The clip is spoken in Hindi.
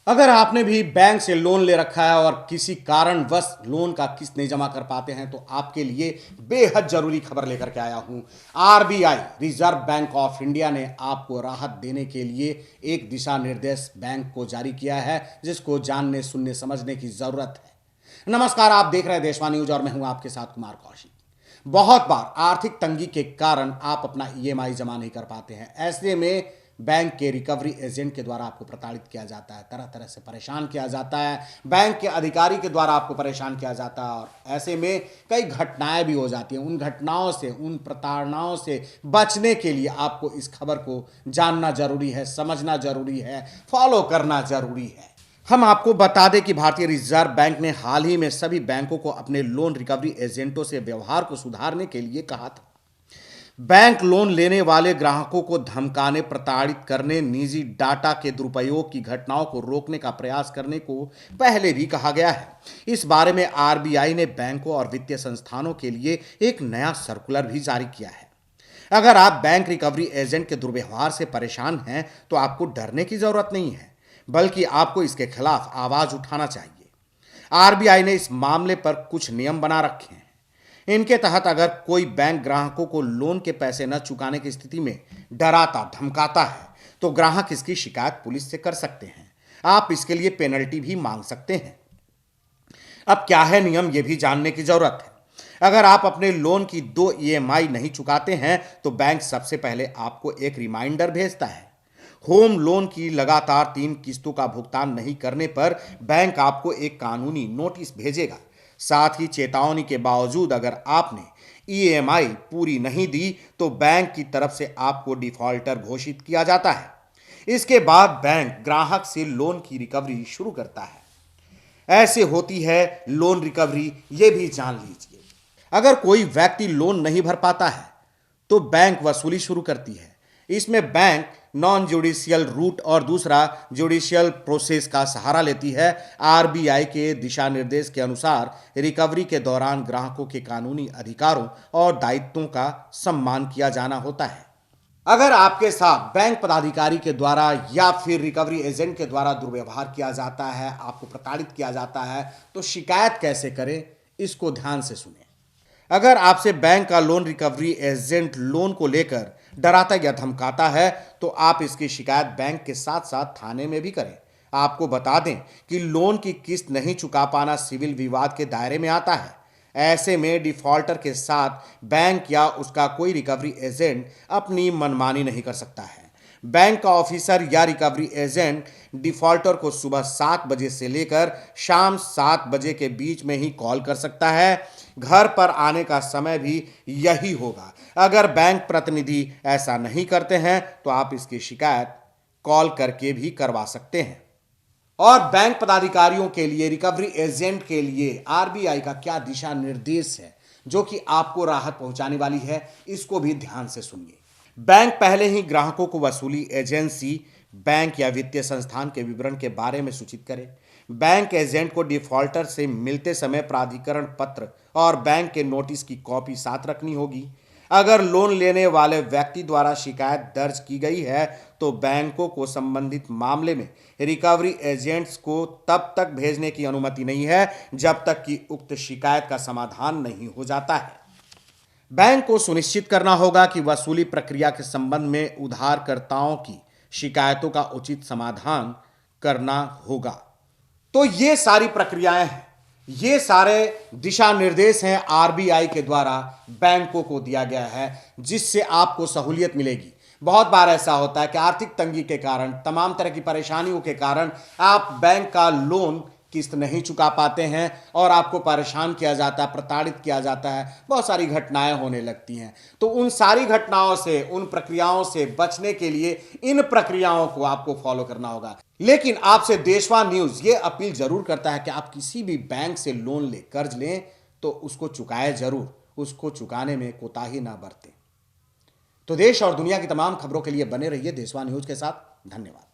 अगर आपने भी बैंक से लोन ले रखा है और किसी कारणवश लोन का किस्त नहीं जमा कर पाते हैं तो आपके लिए बेहद जरूरी खबर लेकर के आया हूं। RBI reserve bank of India ने आपको राहत देने के लिए एक दिशा निर्देश बैंक को जारी किया है, जिसको जानने सुनने समझने की जरूरत है। नमस्कार, आप देख रहे हैं देशवा न्यूज और मैं हूं आपके साथ कुमार कौशिक। बहुत बार आर्थिक तंगी के कारण आप अपना ईएमआई जमा नहीं कर पाते हैं। ऐसे में बैंक के रिकवरी एजेंट के द्वारा आपको प्रताड़ित किया जाता है, तरह तरह से परेशान किया जाता है, बैंक के अधिकारी के द्वारा आपको परेशान किया जाता है और ऐसे में कई घटनाएं भी हो जाती हैं। उन घटनाओं से, उन प्रताड़नाओं से बचने के लिए आपको इस खबर को जानना जरूरी है, समझना जरूरी है, फॉलो करना जरूरी है। हम आपको बता दें कि भारतीय रिजर्व बैंक ने हाल ही में सभी बैंकों को अपने लोन रिकवरी एजेंटों से व्यवहार को सुधारने के लिए कहा था। बैंक लोन लेने वाले ग्राहकों को धमकाने, प्रताड़ित करने, निजी डाटा के दुरुपयोग की घटनाओं को रोकने का प्रयास करने को पहले भी कहा गया है। इस बारे में आरबीआई ने बैंकों और वित्तीय संस्थानों के लिए एक नया सर्कुलर भी जारी किया है। अगर आप बैंक रिकवरी एजेंट के दुर्व्यवहार से परेशान हैं तो आपको डरने की जरूरत नहीं है, बल्कि आपको इसके खिलाफ आवाज उठाना चाहिए। आरबीआई ने इस मामले पर कुछ नियम बना रखे हैं। इनके तहत अगर कोई बैंक ग्राहकों को लोन के पैसे न चुकाने की स्थिति में डराता धमकाता है तो ग्राहक इसकी शिकायत पुलिस से कर सकते हैं। आप इसके लिए पेनल्टी भी मांग सकते हैं। अब क्या है नियम, यह भी जानने की जरूरत है। अगर आप अपने लोन की 2 ईएमआई नहीं चुकाते हैं तो बैंक सबसे पहले आपको एक रिमाइंडर भेजता है। होम लोन की लगातार 3 किस्तों का भुगतान नहीं करने पर बैंक आपको एक कानूनी नोटिस भेजेगा। साथ ही चेतावनी के बावजूद अगर आपने ईएमआई पूरी नहीं दी तो बैंक की तरफ से आपको डिफॉल्टर घोषित किया जाता है। इसके बाद बैंक ग्राहक से लोन की रिकवरी शुरू करता है। ऐसे होती है लोन रिकवरी, ये भी जान लीजिए। अगर कोई व्यक्ति लोन नहीं भर पाता है तो बैंक वसूली शुरू करती है। इसमें बैंक नॉन जुडिशियल रूट और दूसरा जुडिशियल प्रोसेस का सहारा लेती है। आरबीआई के दिशा निर्देश के अनुसार रिकवरी के दौरान ग्राहकों के कानूनी अधिकारों और दायित्वों का सम्मान किया जाना होता है। अगर आपके साथ बैंक पदाधिकारी के द्वारा या फिर रिकवरी एजेंट के द्वारा दुर्व्यवहार किया जाता है, आपको प्रताड़ित किया जाता है, तो शिकायत कैसे करें, इसको ध्यान से सुनें। अगर आपसे बैंक का लोन रिकवरी एजेंट लोन को लेकर डराता या धमकाता है तो आप इसकी शिकायत बैंक के साथ साथ थाने में भी करें। आपको बता दें कि लोन की किस्त नहीं चुका पाना सिविल विवाद के दायरे में आता है। ऐसे में डिफॉल्टर के साथ बैंक या उसका कोई रिकवरी एजेंट अपनी मनमानी नहीं कर सकता है। बैंक का ऑफिसर या रिकवरी एजेंट डिफॉल्टर को सुबह 7 बजे से लेकर शाम 7 बजे के बीच में ही कॉल कर सकता है। घर पर आने का समय भी यही होगा। अगर बैंक प्रतिनिधि ऐसा नहीं करते हैं तो आप इसकी शिकायत कॉल करके भी करवा सकते हैं। और बैंक पदाधिकारियों के लिए, रिकवरी एजेंट के लिए आरबीआई का क्या दिशा निर्देश है जो कि आपको राहत पहुंचाने वाली है, इसको भी ध्यान से सुनिए। बैंक पहले ही ग्राहकों को वसूली एजेंसी, बैंक या वित्तीय संस्थान के विवरण के बारे में सूचित करें। बैंक एजेंट को डिफॉल्टर से मिलते समय प्राधिकरण पत्र और बैंक के नोटिस की कॉपी साथ रखनी होगी। अगर लोन लेने वाले व्यक्ति द्वारा शिकायत दर्ज की गई है तो बैंकों को संबंधित मामले में रिकवरी एजेंट्स को तब तक भेजने की अनुमति नहीं है जब तक कि उक्त शिकायत का समाधान नहीं हो जाता है। बैंक को सुनिश्चित करना होगा कि वसूली प्रक्रिया के संबंध में उधारकर्ताओं की शिकायतों का उचित समाधान करना होगा। तो ये सारी प्रक्रियाएं हैं, ये सारे दिशा निर्देश हैं आरबीआई के द्वारा बैंकों को दिया गया है, जिससे आपको सहूलियत मिलेगी। बहुत बार ऐसा होता है कि आर्थिक तंगी के कारण, तमाम तरह की परेशानियों के कारण आप बैंक का लोन किस्त नहीं चुका पाते हैं और आपको परेशान किया जाता है, प्रताड़ित किया जाता है, बहुत सारी घटनाएं होने लगती हैं। तो उन सारी घटनाओं से, उन प्रक्रियाओं से बचने के लिए इन प्रक्रियाओं को आपको फॉलो करना होगा। लेकिन आपसे देशवा न्यूज ये अपील जरूर करता है कि आप किसी भी बैंक से लोन ले, कर्ज लें तो उसको चुकाएं जरूर, उसको चुकाने में कोताही ना बरतें। तो देश और दुनिया की तमाम खबरों के लिए बने रहिए देशवा न्यूज के साथ। धन्यवाद।